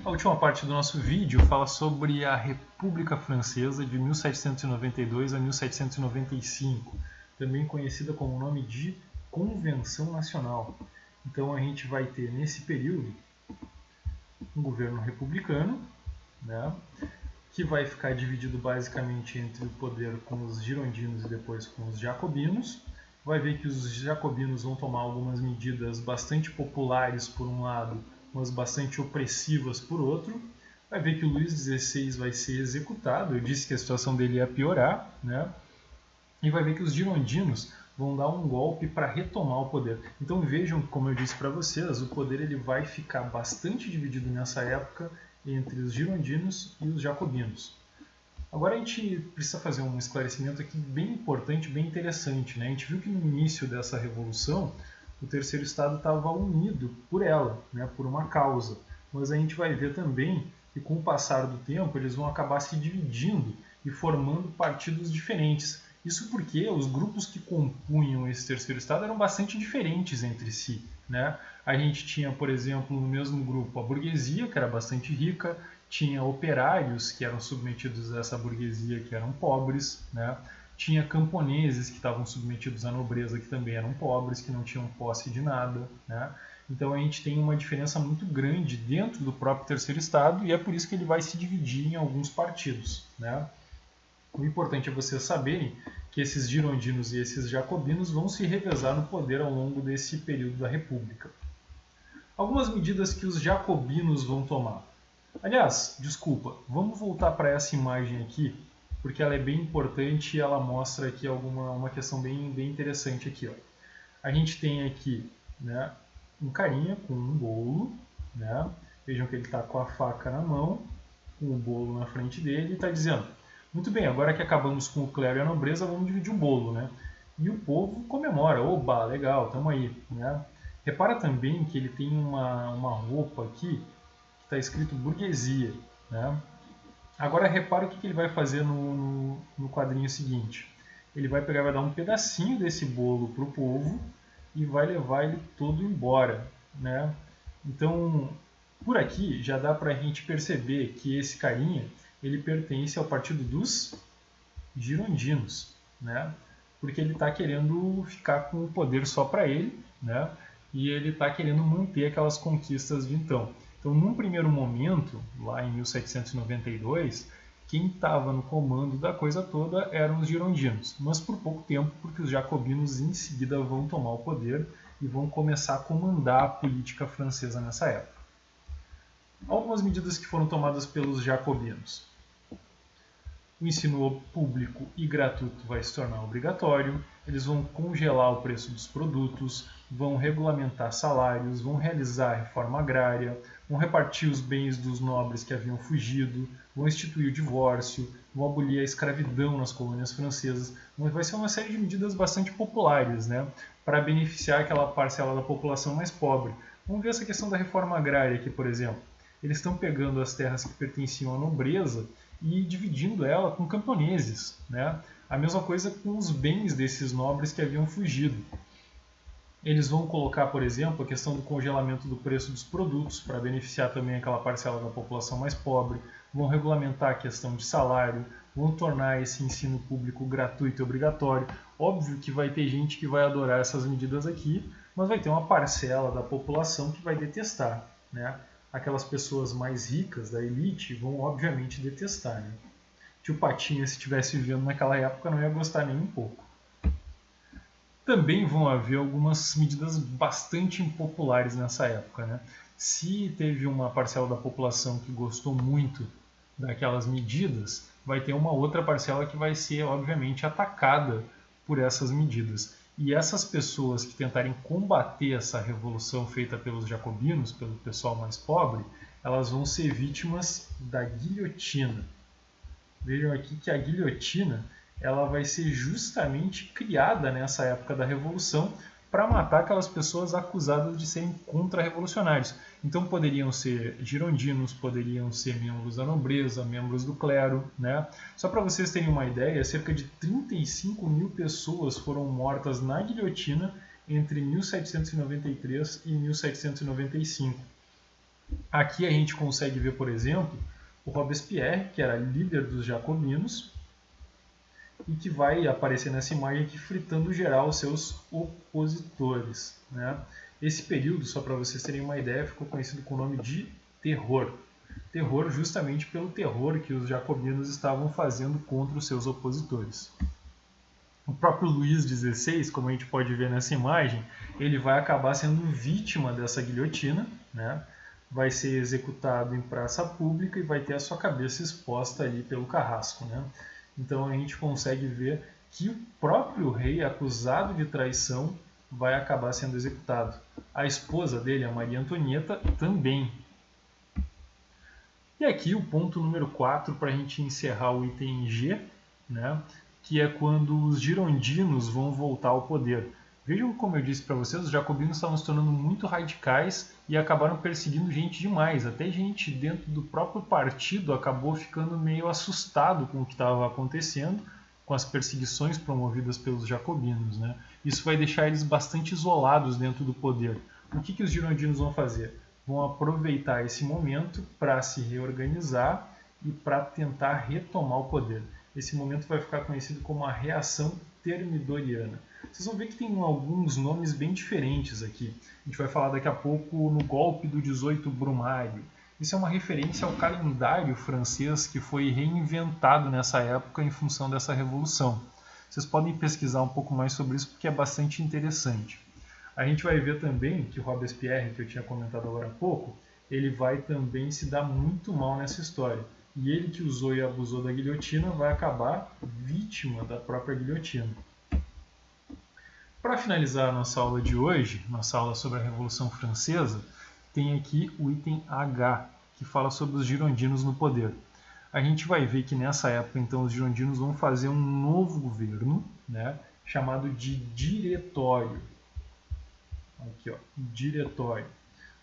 A última parte do nosso vídeo fala sobre a República Francesa de 1792 a 1795, também conhecida com o nome de Convenção Nacional. Então a gente vai ter nesse período um governo republicano, né, que vai ficar dividido basicamente entre o poder com os girondinos e depois com os jacobinos. Vai ver que os jacobinos vão tomar algumas medidas bastante populares por um lado, mas bastante opressivas por outro. Vai ver que o Luís XVI vai ser executado, eu disse que a situação dele ia piorar, né? E vai ver que os girondinos vão dar um golpe para retomar o poder. Então vejam, como eu disse para vocês, o poder ele vai ficar bastante dividido nessa época entre os girondinos e os jacobinos. Agora a gente precisa fazer um esclarecimento aqui bem importante, bem interessante, né? A gente viu que no início dessa revolução o terceiro estado estava unido por ela, né? Por uma causa. Mas a gente vai ver também que com o passar do tempo eles vão acabar se dividindo e formando partidos diferentes. Isso porque os grupos que compunham esse terceiro estado eram bastante diferentes entre si, né? A gente tinha, por exemplo, no mesmo grupo a burguesia, que era bastante rica, tinha operários que eram submetidos a essa burguesia, que eram pobres, né? Tinha camponeses que estavam submetidos à nobreza, que também eram pobres, que não tinham posse de nada, né? Então a gente tem uma diferença muito grande dentro do próprio terceiro estado e é por isso que ele vai se dividir em alguns partidos, né? O importante é vocês saberem que esses girondinos e esses jacobinos vão se revezar no poder ao longo desse período da República. Algumas medidas que os jacobinos vão tomar. Aliás, desculpa, vamos voltar para essa imagem aqui, porque ela é bem importante e ela mostra aqui uma questão bem interessante aqui. Ó. A gente tem aqui, né, um carinha com um bolo, né? Vejam que ele está com a faca na mão, com o bolo na frente dele e está dizendo: muito bem, agora que acabamos com o clero e a nobreza, vamos dividir o bolo, né? E o povo comemora, oba, legal, tamo aí, né? Repara também que ele tem uma roupa aqui que está escrito burguesia, né? Agora repara o que ele vai fazer no quadrinho seguinte. Ele vai pegar, vai dar um pedacinho desse bolo para o povo e vai levar ele todo embora, né? Então, por aqui já dá para a gente perceber que esse carinha ele pertence ao partido dos girondinos, né? Porque ele está querendo ficar com o poder só para ele, né? E ele está querendo manter aquelas conquistas de então. Então, num primeiro momento, lá em 1792, quem estava no comando da coisa toda eram os girondinos, mas por pouco tempo, porque os jacobinos em seguida vão tomar o poder e vão começar a comandar a política francesa nessa época. Algumas medidas que foram tomadas pelos jacobinos. O ensino público e gratuito vai se tornar obrigatório, eles vão congelar o preço dos produtos, vão regulamentar salários, vão realizar a reforma agrária, vão repartir os bens dos nobres que haviam fugido, vão instituir o divórcio, vão abolir a escravidão nas colônias francesas. Vai ser uma série de medidas bastante populares, né, para beneficiar aquela parcela da população mais pobre. Vamos ver essa questão da reforma agrária aqui, por exemplo. Eles estão pegando as terras que pertenciam à nobreza e dividindo ela com camponeses, né? A mesma coisa com os bens desses nobres que haviam fugido. Eles vão colocar, por exemplo, a questão do congelamento do preço dos produtos para beneficiar também aquela parcela da população mais pobre, vão regulamentar a questão de salário, vão tornar esse ensino público gratuito e obrigatório. Óbvio que vai ter gente que vai adorar essas medidas aqui, mas vai ter uma parcela da população que vai detestar, né? Aquelas pessoas mais ricas da elite vão obviamente detestar, né? Tio Patinha, se estivesse vivendo naquela época, não ia gostar nem um pouco. Também vão haver algumas medidas bastante impopulares nessa época, né? Se teve uma parcela da população que gostou muito daquelas medidas, vai ter uma outra parcela que vai ser, obviamente, atacada por essas medidas. E essas pessoas que tentarem combater essa revolução feita pelos jacobinos, pelo pessoal mais pobre, elas vão ser vítimas da guilhotina. Vejam aqui que a guilhotina ela vai ser justamente criada nessa época da Revolução para matar aquelas pessoas acusadas de serem contra-revolucionários. Então poderiam ser girondinos, poderiam ser membros da nobreza, membros do clero, né? Só para vocês terem uma ideia, cerca de 35 mil pessoas foram mortas na guilhotina entre 1793 e 1795. Aqui a gente consegue ver, por exemplo, o Robespierre, que era líder dos jacobinos, e que vai aparecer nessa imagem aqui fritando geral os seus opositores, né? Esse período, só para vocês terem uma ideia, ficou conhecido com o nome de Terror. Terror justamente pelo terror que os jacobinos estavam fazendo contra os seus opositores. O próprio Luís XVI, como a gente pode ver nessa imagem, ele vai acabar sendo vítima dessa guilhotina, né? Vai ser executado em praça pública e vai ter a sua cabeça exposta ali pelo carrasco, né? Então a gente consegue ver que o próprio rei, acusado de traição, vai acabar sendo executado. A esposa dele, a Maria Antonieta, também. E aqui o ponto número 4 para a gente encerrar o item G, né? Que é quando os girondinos vão voltar ao poder. Vejam como eu disse para vocês, os jacobinos estavam se tornando muito radicais e acabaram perseguindo gente demais. Até gente dentro do próprio partido acabou ficando meio assustado com o que estava acontecendo, com as perseguições promovidas pelos jacobinos, né? Isso vai deixar eles bastante isolados dentro do poder. O que os girondinos vão fazer? Vão aproveitar esse momento para se reorganizar e para tentar retomar o poder. Esse momento vai ficar conhecido como a reação termidoriana. Vocês vão ver que tem alguns nomes bem diferentes aqui. A gente vai falar daqui a pouco no golpe do 18 Brumário. Isso é uma referência ao calendário francês que foi reinventado nessa época em função dessa revolução. Vocês podem pesquisar um pouco mais sobre isso porque é bastante interessante. A gente vai ver também que o Robespierre, que eu tinha comentado agora há pouco, ele vai também se dar muito mal nessa história. E ele que usou e abusou da guilhotina vai acabar vítima da própria guilhotina. Para finalizar a nossa aula de hoje, nossa aula sobre a Revolução Francesa, tem aqui o item H, que fala sobre os girondinos no poder. A gente vai ver que nessa época, então, os girondinos vão fazer um novo governo, né, chamado de Diretório. Aqui, ó, Diretório.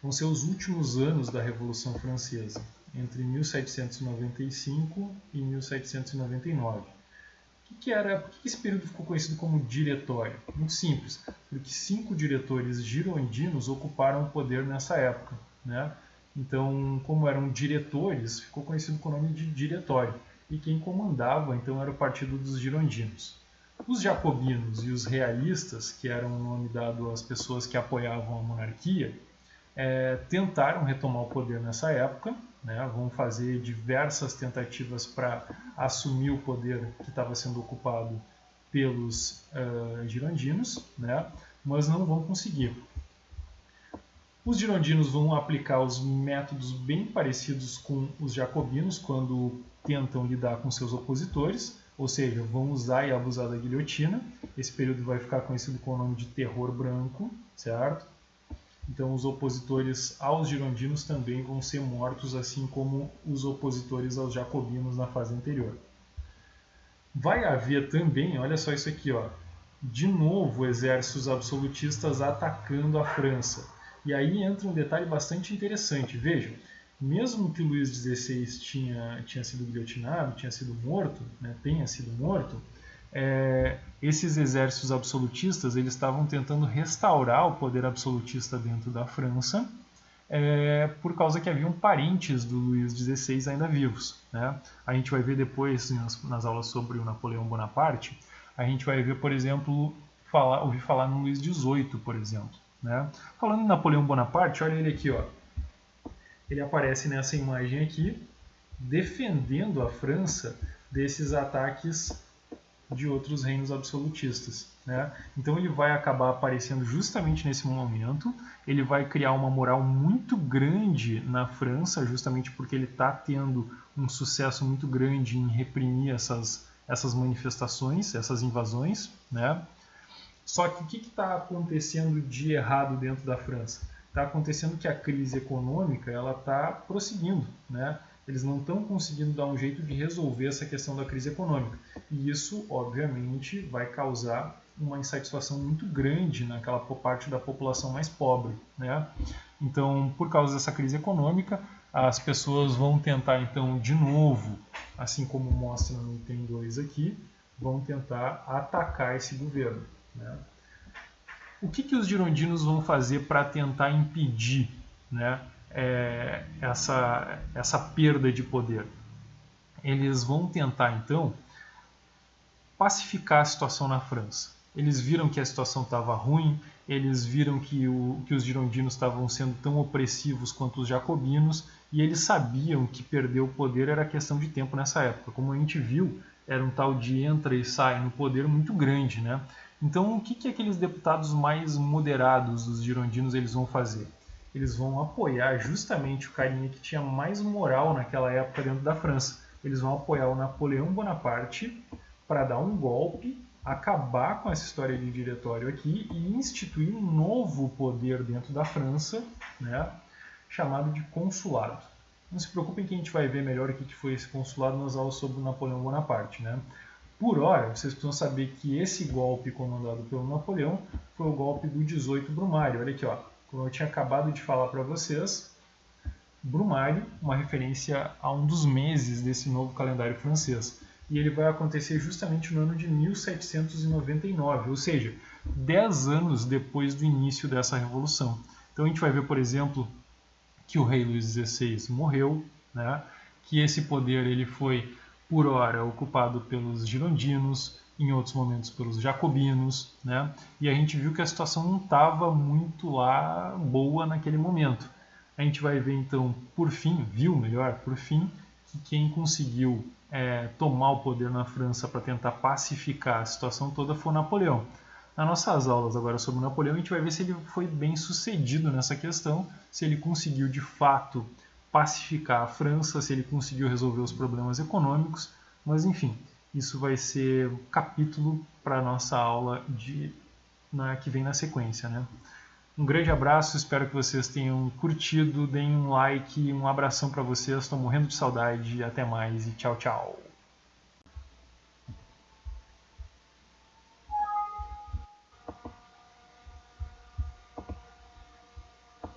Vão ser os últimos anos da Revolução Francesa, entre 1795 e 1799. Por que esse período ficou conhecido como Diretório? Muito simples, porque 5 diretores girondinos ocuparam o poder nessa época, né? Então, como eram diretores, ficou conhecido com o nome de Diretório. E quem comandava, então, era o Partido dos Girondinos. Os jacobinos e os realistas, que eram o nome dado às pessoas que apoiavam a monarquia, tentaram retomar o poder nessa época, né? Vão fazer diversas tentativas para assumir o poder que estava sendo ocupado pelos girondinos, né? Mas não vão conseguir. Os girondinos vão aplicar os métodos bem parecidos com os jacobinos quando tentam lidar com seus opositores, ou seja, vão usar e abusar da guilhotina. Esse período vai ficar conhecido com o nome de Terror Branco, certo? Então os opositores aos girondinos também vão ser mortos, assim como os opositores aos jacobinos na fase anterior. Vai haver também, olha só isso aqui, ó, de novo exércitos absolutistas atacando a França. E aí entra um detalhe bastante interessante. Vejam, mesmo que Luís XVI tinha sido guilhotinado, tinha sido morto, né, tenha sido morto, esses exércitos absolutistas eles estavam tentando restaurar o poder absolutista dentro da França, por causa que haviam parentes do Luís XVI ainda vivos, né? A gente vai ver depois nas aulas sobre o Napoleão Bonaparte, a gente vai ver, por exemplo, ouvir falar no Luís XVIII, por exemplo, né? Falando em Napoleão Bonaparte, olha ele aqui, ó. Ele aparece nessa imagem aqui, defendendo a França desses ataques de outros reinos absolutistas, né? Então ele vai acabar aparecendo justamente nesse momento, ele vai criar uma moral muito grande na França, justamente porque ele está tendo um sucesso muito grande em reprimir essas manifestações, essas invasões, né? Só que o que está acontecendo de errado dentro da França? Está acontecendo que a crise econômica ela está prosseguindo, né? Eles não estão conseguindo dar um jeito de resolver essa questão da crise econômica. E isso, obviamente, vai causar uma insatisfação muito grande naquela parte da população mais pobre, né? Então, por causa dessa crise econômica, as pessoas vão tentar, então, de novo, assim como mostra no item 2 aqui, vão tentar atacar esse governo, né? O que os girondinos vão fazer para tentar impedir, né, essa perda de poder. Eles vão tentar, então, pacificar a situação na França. Eles viram que a situação estava ruim, eles viram que os girondinos estavam sendo tão opressivos quanto os jacobinos, e eles sabiam que perder o poder era questão de tempo nessa época. Como a gente viu, era um tal de entra e sai no poder muito grande, né? Então, o que aqueles deputados mais moderados dos girondinos eles vão fazer? Eles vão apoiar justamente o carinha que tinha mais moral naquela época dentro da França. Eles vão apoiar o Napoleão Bonaparte para dar um golpe, acabar com essa história de diretório aqui e instituir um novo poder dentro da França, né, chamado de consulado. Não se preocupem que a gente vai ver melhor o que foi esse consulado nas aulas sobre o Napoleão Bonaparte, né? Por hora, vocês precisam saber que esse golpe comandado pelo Napoleão foi o golpe do 18 Brumário. Olha aqui, ó, como eu tinha acabado de falar para vocês, Brumário, uma referência a um dos meses desse novo calendário francês. E ele vai acontecer justamente no ano de 1799, ou seja, 10 anos depois do início dessa revolução. Então a gente vai ver, por exemplo, que o rei Luís XVI morreu, né? Que esse poder ele foi, por hora, ocupado pelos girondinos, em outros momentos pelos jacobinos, né? E a gente viu que a situação não estava muito lá boa naquele momento. A gente vai ver então, por fim, que quem conseguiu tomar o poder na França para tentar pacificar a situação toda foi o Napoleão. Nas nossas aulas agora sobre o Napoleão, a gente vai ver se ele foi bem sucedido nessa questão, se ele conseguiu de fato pacificar a França, se ele conseguiu resolver os problemas econômicos, mas enfim, isso vai ser um capítulo para a nossa aula que vem na sequência, né? Um grande abraço, espero que vocês tenham curtido, deem um like, um abração para vocês, estou morrendo de saudade, até mais e tchau, tchau!